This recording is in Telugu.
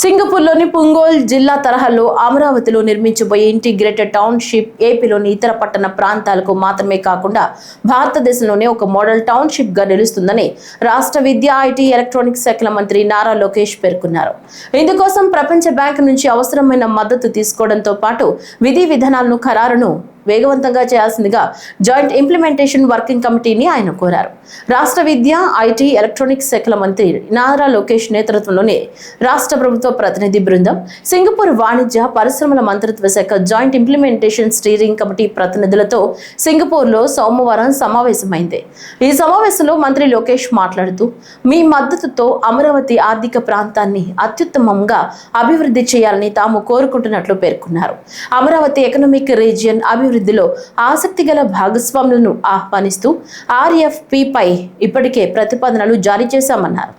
సింగపూర్లోని పుంగోల్ జిల్లా తరహాలో అమరావతిలో నిర్మించబోయే ఇంటిగ్రేటెడ్ టౌన్షిప్ ఏపీలోని ఇతర పట్టణ ప్రాంతాలకు మాత్రమే కాకుండా భారతదేశంలోనే ఒక మోడల్ టౌన్షిప్ గా నిలుస్తుందని రాష్ట్ర విద్య, ఐటీ, ఎలక్ట్రానిక్స్ శాఖల మంత్రి నారా లోకేష్ పేర్కొన్నారు. ఇందుకోసం ప్రపంచ బ్యాంక్ నుంచి అవసరమైన మద్దతు తీసుకోవడంతో పాటు విధి విధానాలను ఖరారును వేగవంతంగా చేయాల్సిందిగా జాయింట్ ఇంప్లిమెంటేషన్ వర్కింగ్ కమిటీని ఆయన కోరారు. రాష్ట్ర విద్య, ఐటీ, ఎలక్ట్రానిక్స్ శాఖల మంత్రి నారా లోకేష్ నేతృత్వంలోని రాష్ట్ర ప్రభుత్వ ప్రతినిధి బృందం సింగపూర్ వాణిజ్య పరిశ్రమల మంత్రిత్వ శాఖ జాయింట్ ఇంప్లిమెంటేషన్ స్టీరింగ్ కమిటీ ప్రతినిధులతో సింగపూర్లో సోమవారం సమావేశమైంది. ఈ సమావేశంలో మంత్రి లోకేష్ మాట్లాడుతూ, మీ మద్దతుతో అమరావతి ఆర్థిక ప్రాంతాన్ని అత్యుత్తమంగా అభివృద్ధి చేయాలని తాము కోరుకుంటున్నట్లు పేర్కొన్నారు. అమరావతి ఎకనామిక్ రీజియన్ అభివృద్ధిలో ఆసక్తిగల భాగస్వాములను ఆహ్వానిస్తూ RFP పై ఇప్పటికే ప్రతిపాదనలు జారీ చేశామన్నారు.